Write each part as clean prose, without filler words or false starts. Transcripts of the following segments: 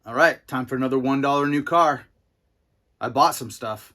All right, time for another $1 new car. I bought some stuff.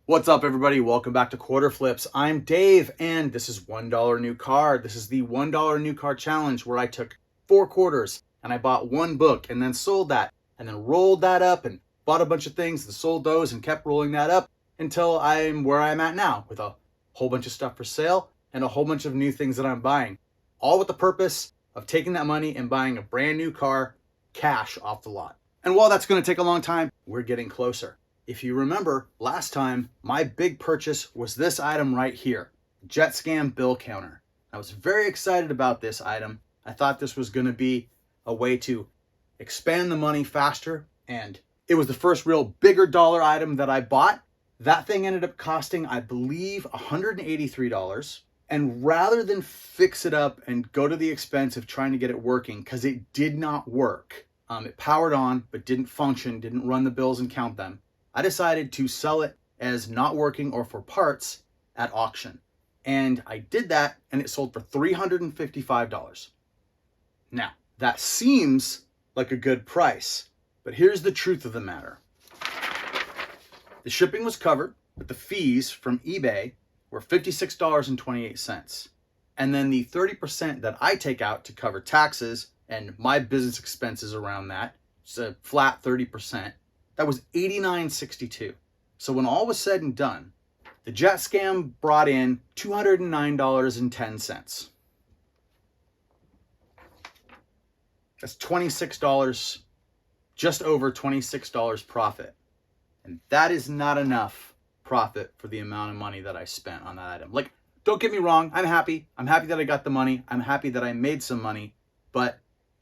What's up, everybody? Welcome back to Quarter Flips. I'm Dave, and this is $1 new car. This is the $1 new car challenge where I took 4 quarters and I bought one book and then sold that and then rolled that up and bought a bunch of things and sold those and kept rolling that up until I'm where I'm at now with a whole bunch of stuff for sale and a whole bunch of new things that I'm buying, all with the purpose of taking that money and buying a brand new car cash off the lot. And while that's going to take a long time, we're getting closer. If you remember, last time, my big purchase was this item right here, JetScan bill counter. I was very excited about this item. I thought this was going to be a way to expand the money faster, and it was the first real bigger dollar item that I bought. That thing ended up costing, I believe, $183. And rather than fix it up and go to the expense of trying to get it working, because it did not work, it powered on but didn't function, didn't run the bills and count them, I decided to sell it as not working or for parts at auction. And I did that, and it sold for $355. Now, that seems like a good price, but here's the truth of the matter. The shipping was covered, but the fees from eBay were $56.28. And then the 30% that I take out to cover taxes and my business expenses around that, it's a flat 30%, that was $89.62. So when all was said and done, the JetScan brought in $209.10. That's $26, just over $26 profit. And that is not enough profit for the amount of money that I spent on that item. Like, don't get me wrong, I'm happy. I'm happy that I got the money. I'm happy that I made some money, but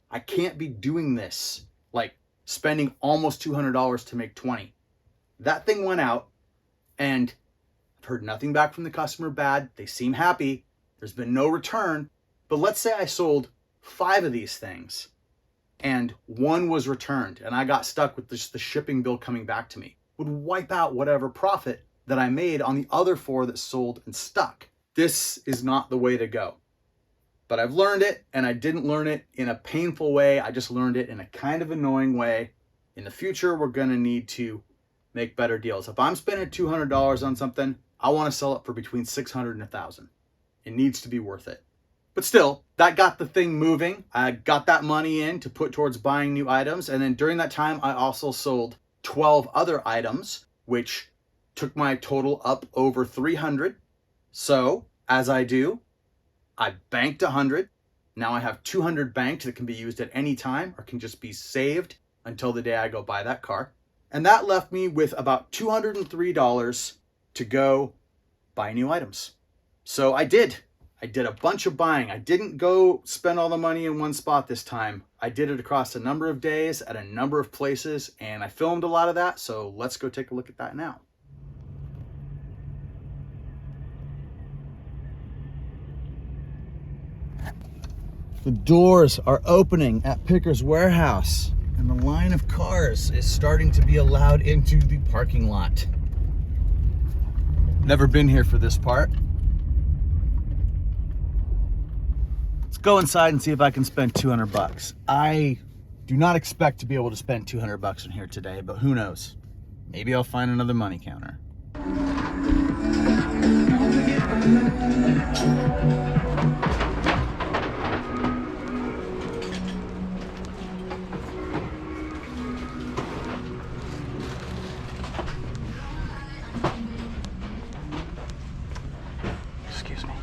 I can't be doing this, like spending almost $200 to make 20. That thing went out, and I've heard nothing back from the customer bad. They seem happy. There's been no return. But let's say I sold 5 of these things and 1 was returned and I got stuck with just the shipping bill coming back to me. Would wipe out whatever profit that I made on the other 4 that sold and stuck. This is not the way to go. But I've learned it, and I didn't learn it in a painful way. I just learned it in a kind of annoying way. In the future, we're going to need to make better deals. If I'm spending $200 on something, I want to sell it for between $600 and $1,000. It needs to be worth it. But still, that got the thing moving. I got that money in to put towards buying new items. And then during that time, I also sold 12 other items, which took my total up over 300. So as I do, I banked 100. Now I have 200 banked that can be used at any time or can just be saved until the day I go buy that car. And that left me with about $203 to go buy new items. So I did a bunch of buying. I didn't go spend all the money in one spot this time. I did it across a number of days at a number of places, and I filmed a lot of that. So let's go take a look at that now. The doors are opening at Picker's warehouse, and the line of cars is starting to be allowed into the parking lot. Never been here for this part. Let's go inside and see if I can spend 200 bucks. I do not expect to be able to spend 200 bucks in here today, but who knows? Maybe I'll find another money counter. Excuse me.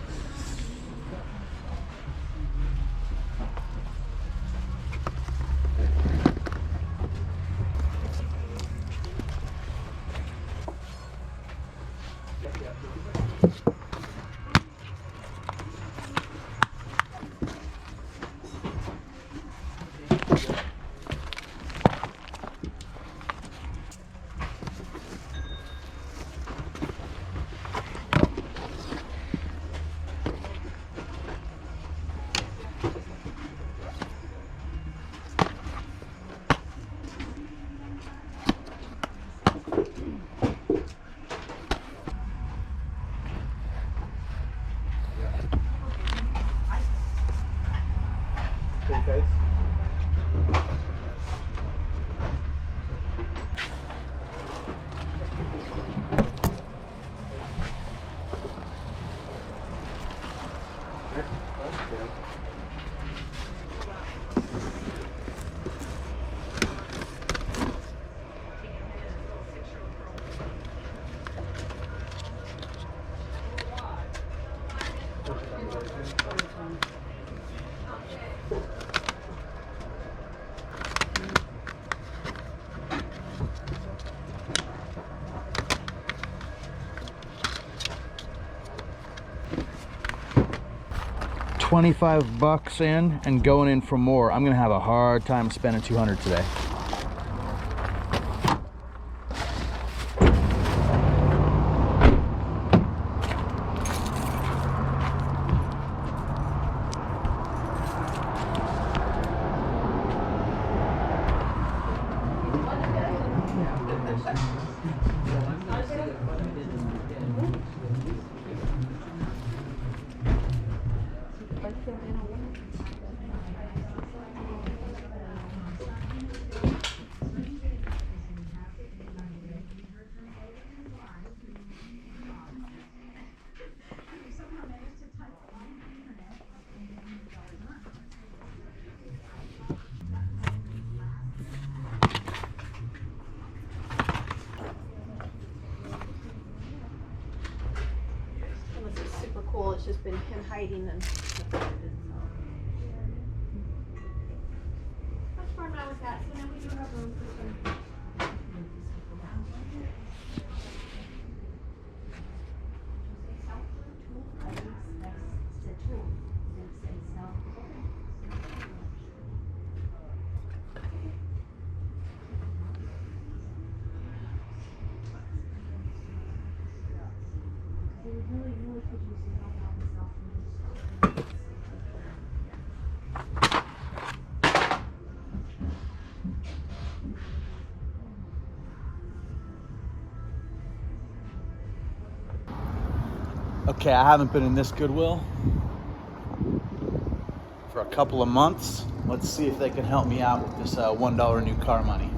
$25 in and going in for more. I'm gonna have a hard time spending 200 today. Cool. It's just been him hiding and. How far now is that? So now we do have room for some. Okay, I haven't been in this Goodwill for a couple of months. Let's see if they can help me out with this $1 new car money.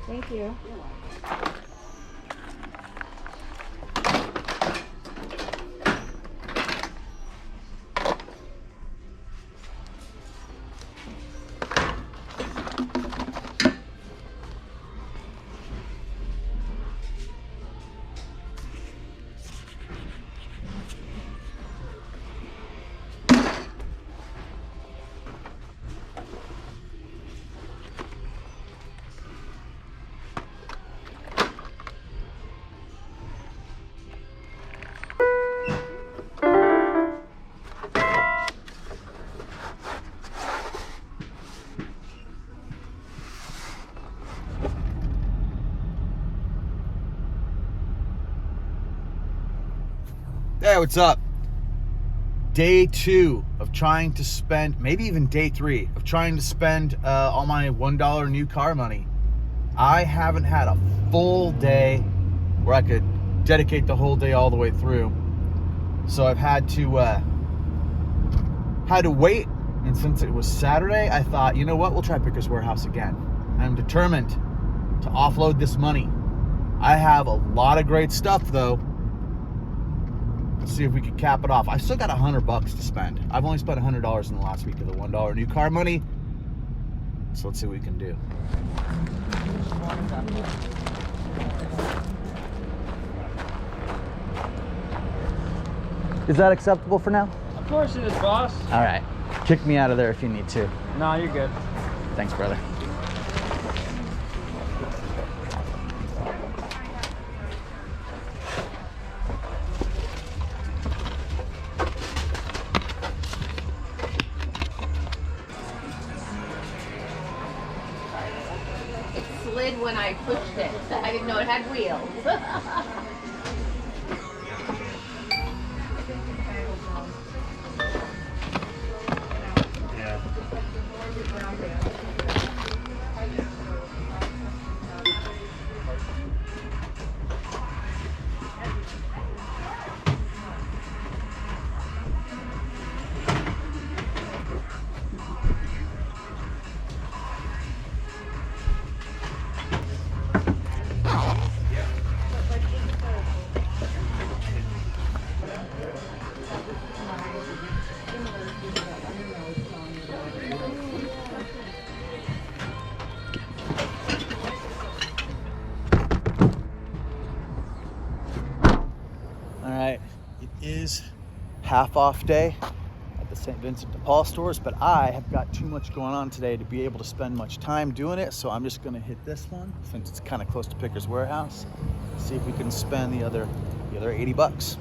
Thank you. Hey, what's up? Day 2 of trying to spend, maybe even day 3 of trying to spend all my $1 new car money. I haven't had a full day where I could dedicate the whole day all the way through. So I've had to wait. And since it was Saturday, I thought, you know what? We'll try Pickers Warehouse again. I'm determined to offload this money. I have a lot of great stuff though. Let's see if we can cap it off. I still got $100 to spend. I've only spent $100 in the last week of the $1 new car money. So let's see what we can do. Is that acceptable for now? Of course it is, boss. All right. Kick me out of there if you need to. No, you're good. Thanks, brother. Slid when I pushed it. I didn't know it had wheels. half off day at the St. Vincent de Paul stores, but I have got too much going on today to be able to spend much time doing it. So I'm just gonna hit this one since it's kind of close to Picker's Warehouse. See if we can spend the other 80 bucks.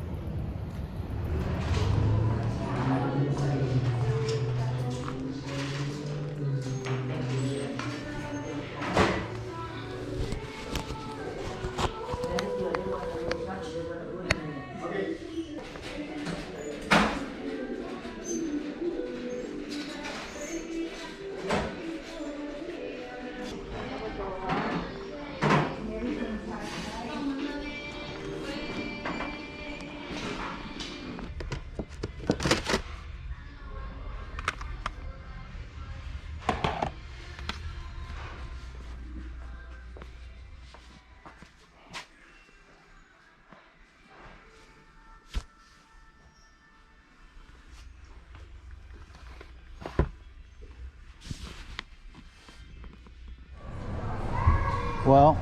Well,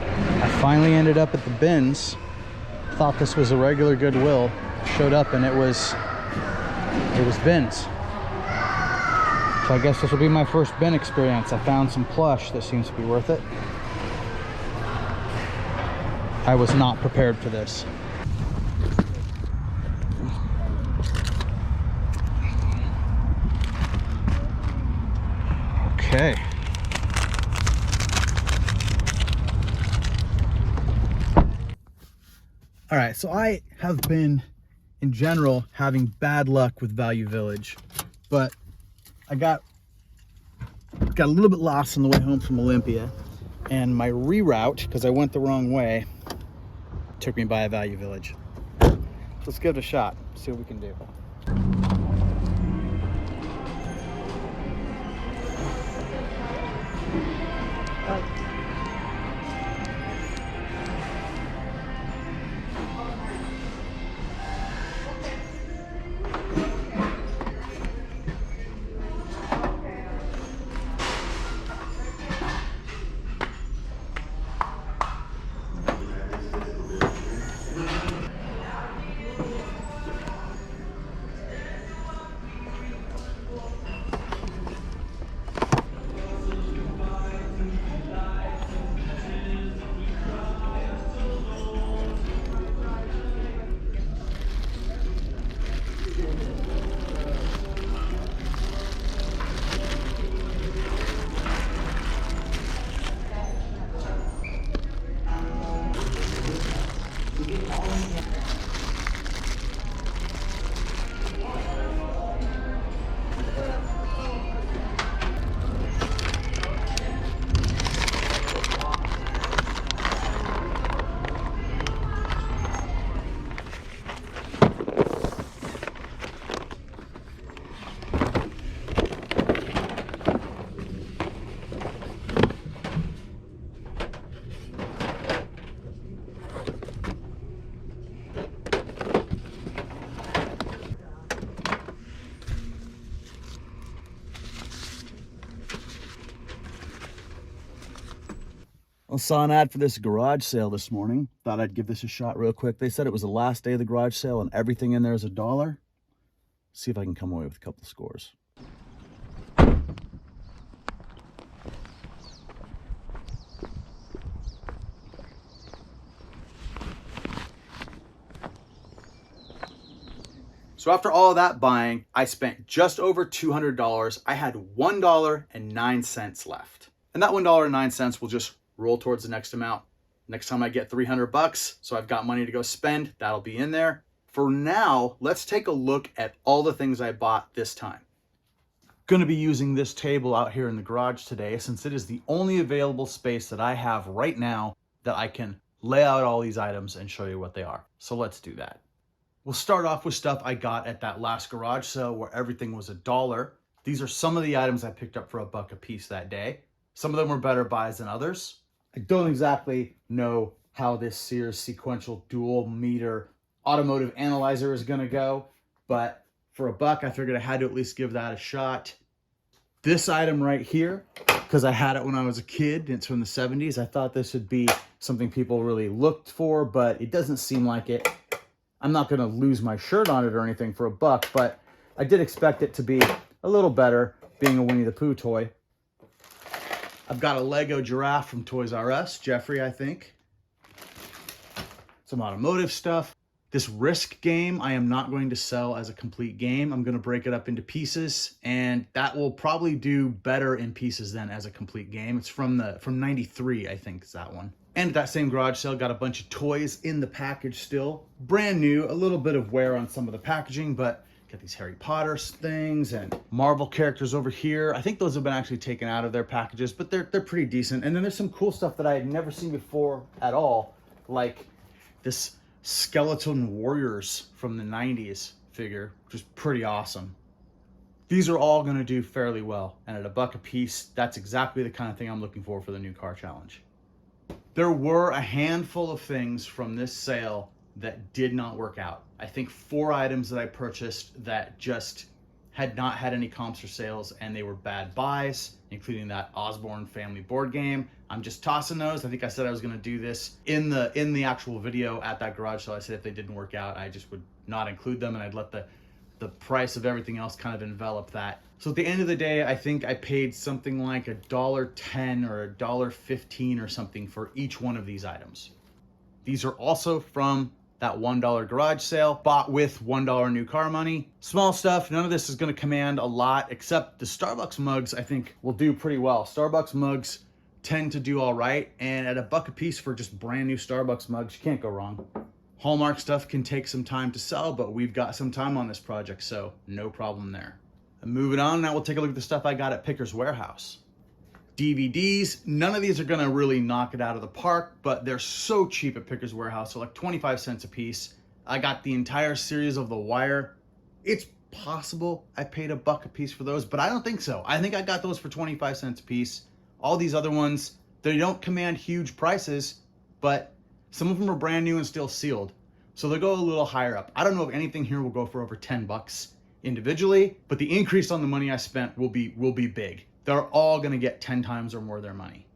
I finally ended up at the bins. Thought this was a regular Goodwill. Showed up and it was bins. So I guess this will be my first bin experience. I found some plush that seems to be worth it. I was not prepared for this. Okay. All right, so I have been, in general, having bad luck with Value Village, but I got a little bit lost on the way home from Olympia, and my reroute, because I went the wrong way, took me by a Value Village. Let's give it a shot, see what we can do. I saw an ad for this garage sale this morning. Thought I'd give this a shot real quick. They said it was the last day of the garage sale and everything in there is $1. See if I can come away with a couple of scores. So after all of that buying, I spent just over $200. I had $1.09 left. And that $1.09 will just roll towards the next amount. Next time I get 300 bucks, so I've got money to go spend, that'll be in there. For now, let's take a look at all the things I bought this time. Gonna be using this table out here in the garage today since it is the only available space that I have right now that I can lay out all these items and show you what they are. So let's do that. We'll start off with stuff I got at that last garage sale where everything was $1. These are some of the items I picked up for $1 a piece that day. Some of them were better buys than others. I don't exactly know how this Sears sequential dual meter automotive analyzer is gonna go, but for $1, I figured I had to at least give that a shot. This item right here, because I had it when I was a kid, it's from the 70s, I thought this would be something people really looked for, but it doesn't seem like it. I'm not going to lose my shirt on it or anything for $1, but I did expect it to be a little better, being a Winnie the Pooh toy. I've got a Lego giraffe from Toys R Us, Jeffrey, I think. Some automotive stuff. This Risk game, I am not going to sell as a complete game. I'm going to break it up into pieces, and that will probably do better in pieces than as a complete game. It's from 93, I think is that one. And at that same garage sale, got a bunch of toys in the package still. Brand new, a little bit of wear on some of the packaging, but got these Harry Potter things and Marvel characters over here. I think those have been actually taken out of their packages, but they're pretty decent. And then there's some cool stuff that I had never seen before at all, like this Skeleton Warriors from the 90s figure, which is pretty awesome. These are all going to do fairly well, and at $1 a piece, that's exactly the kind of thing I'm looking for the new car challenge. There were a handful of things from this sale that did not work out. I think 4 items that I purchased that just had not had any comps or sales, and they were bad buys, including that Osborne family board game. I'm just tossing those. I think I said I was going to do this in the actual video at that garage sale. I said if they didn't work out, I just would not include them, and I'd let the price of everything else kind of envelop that. So at the end of the day, I think I paid something like $1.10 or $1.15 or something for each one of these items. These are also from that $1 garage sale, bought with $1 new car money. Small stuff, none of this is gonna command a lot, except the Starbucks mugs I think will do pretty well. Starbucks mugs tend to do all right, and at $1 a piece for just brand new Starbucks mugs, you can't go wrong. Hallmark stuff can take some time to sell, but we've got some time on this project, so no problem there. And moving on, now we'll take a look at the stuff I got at Pickers Warehouse. DVDs, none of these are gonna really knock it out of the park, but they're so cheap at Pickers Warehouse, so like 25 cents a piece. I got the entire series of The Wire. It's possible I paid $1 a piece for those, but I don't think so. I think I got those for 25 cents a piece. All these other ones, they don't command huge prices, but some of them are brand new and still sealed, so they'll go a little higher up. I don't know if anything here will go for over $10 individually, but the increase on the money I spent will be big. They're all gonna get 10 times or more their money.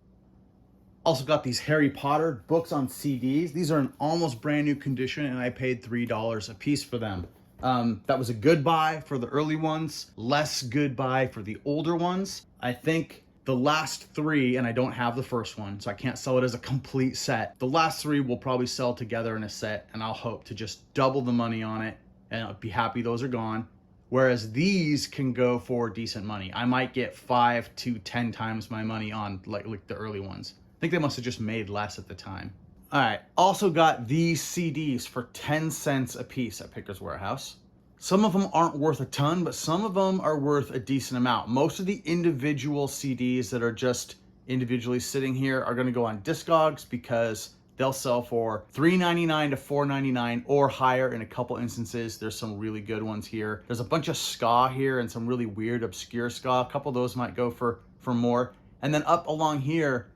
Also got these Harry Potter books on CDs. These are in almost brand new condition, and I paid $3 a piece for them. That was a good buy for the early ones, less good buy for the older ones. I think the last 3, and I don't have the first one, so I can't sell it as a complete set. The last 3 will probably sell together in a set, and I'll hope to just double the money on it, and I'll be happy those are gone. Whereas these can go for decent money. I might get 5 to 10 times my money on like the early ones. I think they must have just made less at the time. All right, also got these CDs for 10 cents a piece at Pickers Warehouse. Some of them aren't worth a ton, but some of them are worth a decent amount. Most of the individual CDs that are just individually sitting here are gonna go on Discogs because they'll sell for $3.99 to $4.99 or higher in a couple instances. There's some really good ones here. There's a bunch of ska here and some really weird, obscure ska. A couple of those might go for more. And then up along here,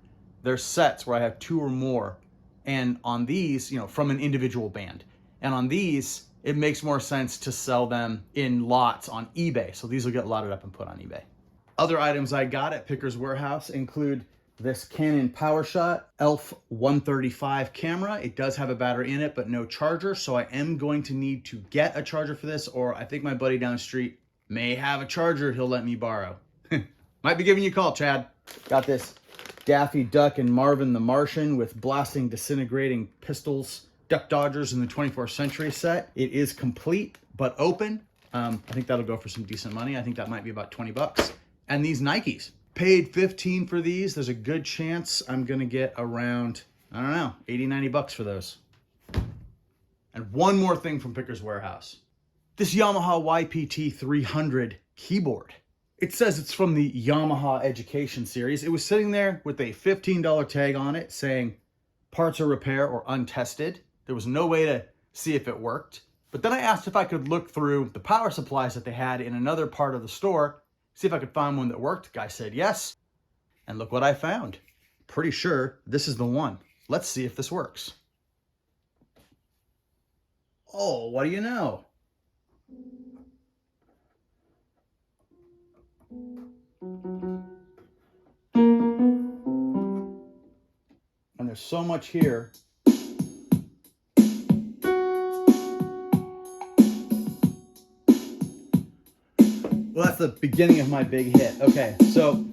there's sets where I have 2 or more. And on these, you know, from an individual band. And on these, it makes more sense to sell them in lots on eBay. So these will get lotted up and put on eBay. Other items I got at Pickers Warehouse include this Canon PowerShot ELPH 135 camera. It does have a battery in it, but no charger. So I am going to need to get a charger for this, or I think my buddy down the street may have a charger he'll let me borrow. Might be giving you a call, Chad. Got this Daffy Duck and Marvin the Martian with blasting disintegrating pistols, duck dodgers in the 24th century set. It is complete, but open. I think that'll go for some decent money. I think that might be about 20 bucks. And these Nikes. Paid 15 for these. There's a good chance I'm gonna get around, I don't know, 80, 90 bucks for those. And one more thing from Pickers Warehouse. This Yamaha YPT 300 keyboard. It says it's from the Yamaha Education series. It was sitting there with a $15 tag on it saying parts or repair or untested. There was no way to see if it worked. But then I asked if I could look through the power supplies that they had in another part of the store, see if I could find one that worked. Guy said yes. And look what I found. Pretty sure this is the one. Let's see if this works. Oh, what do you know? And there's so much here. Well, that's the beginning of my big hit. Okay, so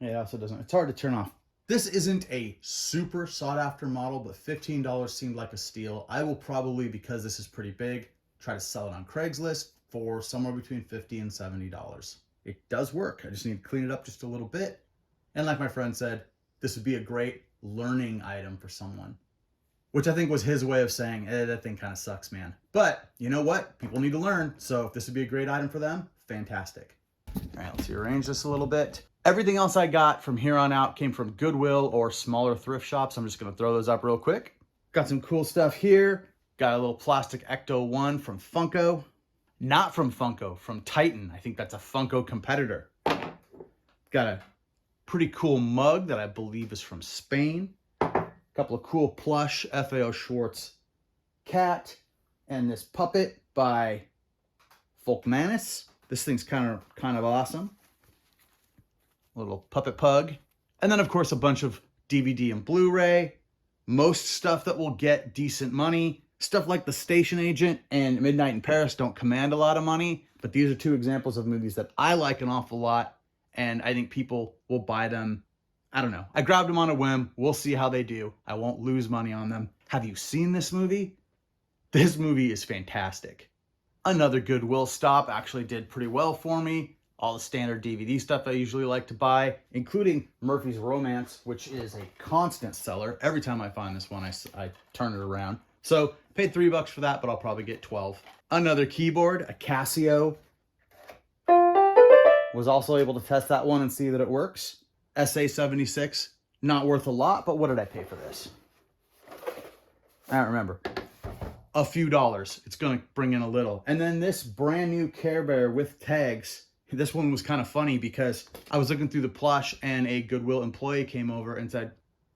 yeah, it also doesn't, it's hard to turn off. This isn't a super sought after model, but $15 seemed like a steal. I will probably, because this is pretty big, try to sell it on Craigslist for somewhere between $50 and $70. It does work. I just need to clean it up just a little bit. And like my friend said, this would be a great learning item for someone, which I think was his way of saying, that thing kind of sucks, man. But you know what? People need to learn. So if this would be a great item for them, fantastic. All right, let's rearrange this a little bit. Everything else I got from here on out came from Goodwill or smaller thrift shops. I'm just gonna throw those up real quick. Got some cool stuff here. Got a little plastic Ecto 1 from Funko. Not from Funko, from Titan. I think that's a Funko competitor. Got a pretty cool mug that I believe is from Spain. A couple of cool plush FAO Schwartz cat. And this puppet by Folkmanis. This thing's kind of awesome. Little puppet pug. And then of course a bunch of DVD and Blu-ray. Most stuff that will get decent money. Stuff like The Station Agent and Midnight in Paris don't command a lot of money, but these are two examples of movies that I like an awful lot, and I think people will buy them. I don't know. I grabbed them on a whim. We'll see how they do. I won't lose money on them. Have you seen this movie? This movie is fantastic. Another Goodwill stop actually did pretty well for me. All the standard DVD stuff I usually like to buy, including Murphy's Romance, which is a constant seller. Every time I find this one, I turn it around. So paid $3 for that, but I'll probably get 12. Another keyboard, a Casio. Was also able to test that one and see that it works. SA76, not worth a lot, but what did I pay for this? I don't remember. A few dollars. It's gonna bring in a little. And then this brand new Care Bear with tags. This one was kind of funny because I was looking through the plush and a Goodwill employee came over and said,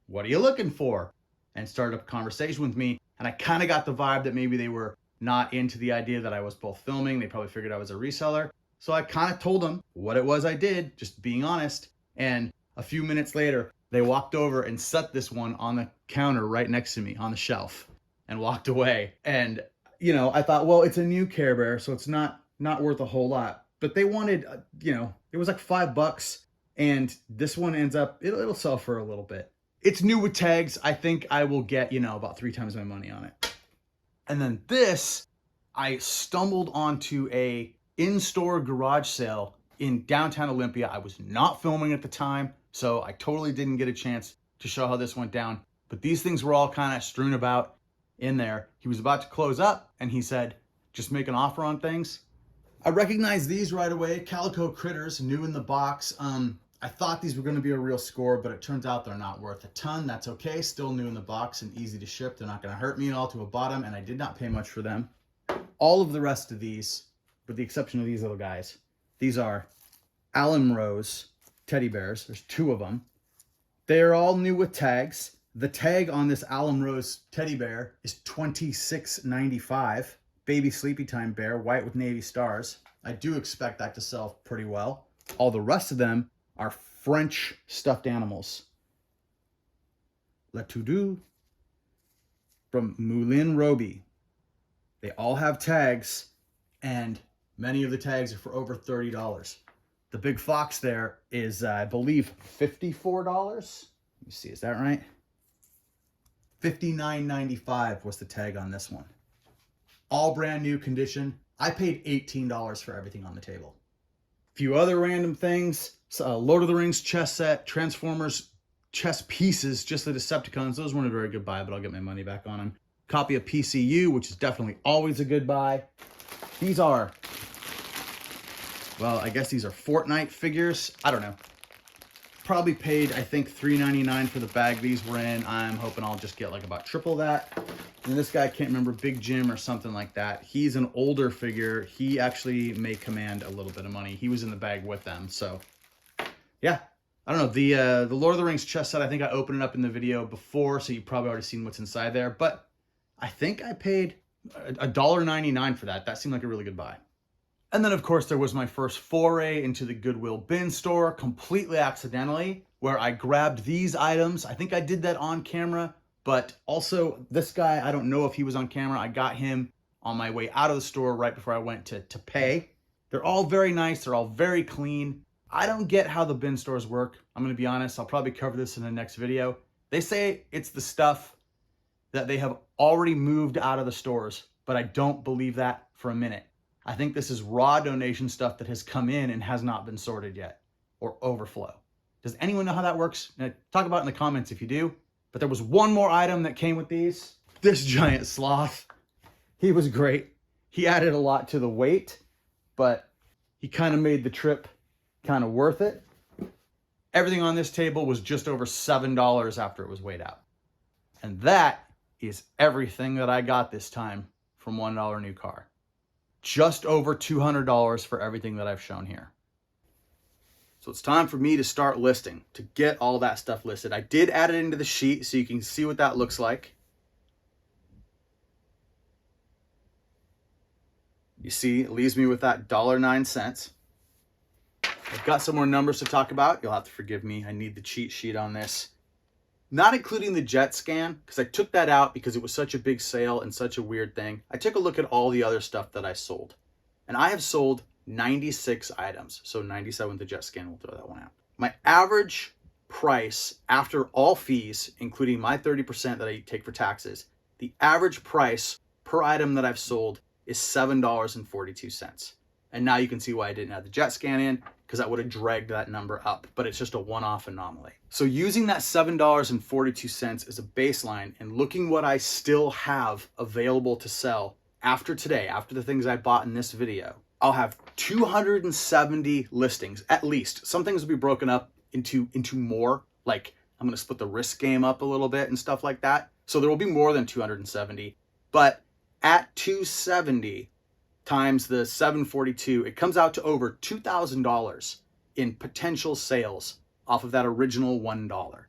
"What are you looking for?" And started a conversation with me. And I kind of got the vibe that maybe they were not into the idea that I was both filming. They probably figured I was a reseller. So I kind of told them what it was I did, just being honest. And a few minutes later, they walked over and set this one on the counter right next to me on the shelf and walked away. And, you know, I thought, well, it's a new Care Bear, so it's not worth a whole lot. But they wanted, you know, it was like $5, and this one ends up, it'll sell for a little bit. It's new with tags. I think I will get, you know, about 3 times my money on it. And then this, I stumbled onto a in-store garage sale in downtown Olympia. I was not filming at the time, so I totally didn't get a chance to show how this went down. But these things were all kind of strewn about in there. He was about to close up, and he said, "Just make an offer on things." I recognized these right away. Calico Critters, new in the box. I thought these were going to be a real score, but it turns out they're not worth a ton. That's okay. Still new in the box and easy to ship. They're not going to hurt me at all to a bottom, and I did not pay much for them. All of the rest of these, with the exception of these little guys, these are Allen Rose teddy bears. There's 2 of them. They are all new with tags. The tag on this Allen Rose teddy bear is $26.95. Baby Sleepy Time bear, white with navy stars. I do expect that to sell pretty well. All the rest of them are French stuffed animals. Le Tout-Doux from Moulin Roby. They all have tags, and many of the tags are for over $30. The big fox there is, I believe, $54. Let me see, is that right? $59.95 was the tag on this one. All brand new condition. I paid $18 for everything on the table. A few other random things. Lord of the Rings chess set, Transformers chess pieces, just the Decepticons. Those weren't a very good buy, but I'll get my money back on them. Copy of PCU, which is definitely always a good buy. These are, well, I guess these are Fortnite figures. I don't know. Probably paid, I think, $3.99 for the bag these were in. I'm hoping I'll just get like about triple that. And this guy, I can't remember, Big Jim or something like that. He's an older figure. He actually may command a little bit of money. He was in the bag with them. So, yeah. I don't know. The Lord of the Rings chess set, I think I opened it up in the video before, so you've probably already seen what's inside there. But I think I paid $1.99 for that. That seemed like a really good buy. And then, of course, there was my first foray into the Goodwill bin store, completely accidentally, where I grabbed these items. I think I did that on camera, but also this guy, I don't know if he was on camera. I got him on my way out of the store right before I went to pay. They're all very nice. They're all very clean. I don't get how the bin stores work. I'm going to be honest. I'll probably cover this in the next video. They say it's the stuff that they have already moved out of the stores, but I don't believe that for a minute. I think this is raw donation stuff that has come in and has not been sorted yet, or overflow. Does anyone know how that works? Talk about it in the comments if you do. But there was one more item that came with these. This giant sloth. He was great. He added a lot to the weight, but he kind of made the trip kind of worth it. Everything on this table was just over $7 after it was weighed out. And that is everything that I got this time from $1 New Car. Just over $200 for everything that I've shown here. So it's time for me to start listing, to get all that stuff listed. I did add it into the sheet so you can see what that looks like. You see, it leaves me with that $1.09. I've got some more numbers to talk about. You'll have to forgive me. I need the cheat sheet on this. Not including the JetScan, because I took that out because it was such a big sale and such a weird thing. I took a look at all the other stuff that I sold. And I have sold 96 items. So 97 with the JetScan, we'll throw that one out. My average price after all fees, including my 30% that I take for taxes, the average price per item that I've sold is $7.42. And now you can see why I didn't add the JetScan in, because that would have dragged that number up, but it's just a one-off anomaly. So using that $7.42 as a baseline and looking what I still have available to sell after today, after the things I bought in this video, I'll have 270 listings, at least. Some things will be broken up into more, like I'm gonna split the risk game up a little bit and stuff like that. So there will be more than 270, but at 270, times the 742, it comes out to over $2,000 in potential sales off of that original $1.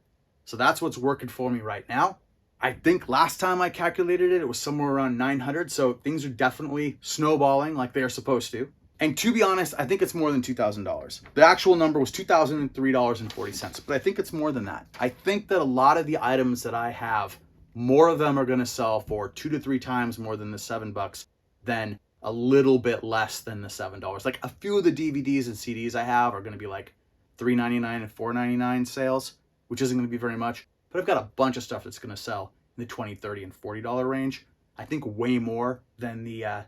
So that's what's working for me right now. I think last time I calculated it, it was somewhere around 900. So things are definitely snowballing like they are supposed to. And to be honest, I think it's more than $2,000. The actual number was $2,003.40, but I think it's more than that. I think that a lot of the items that I have, more of them are going to sell for 2 to 3 times more than the $7 than a little bit less than the $7. Like a few of the DVDs and CDs I have are going to be like $3.99 and $4.99 sales, which isn't going to be very much. But I've got a bunch of stuff that's going to sell in the $20, $30, and $40 range. I think way more than the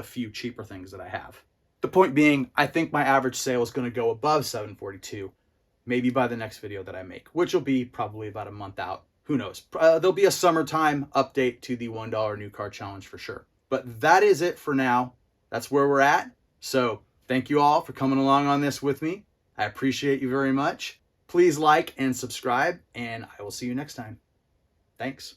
few cheaper things that I have. The point being, I think my average sale is going to go above $7.42, maybe by the next video that I make, which will be probably about a month out. Who knows? There'll be a summertime update to the $1 New Car Challenge for sure. But that is it for now. That's where we're at. So thank you all for coming along on this with me. I appreciate you very much. Please like and subscribe, and I will see you next time. Thanks.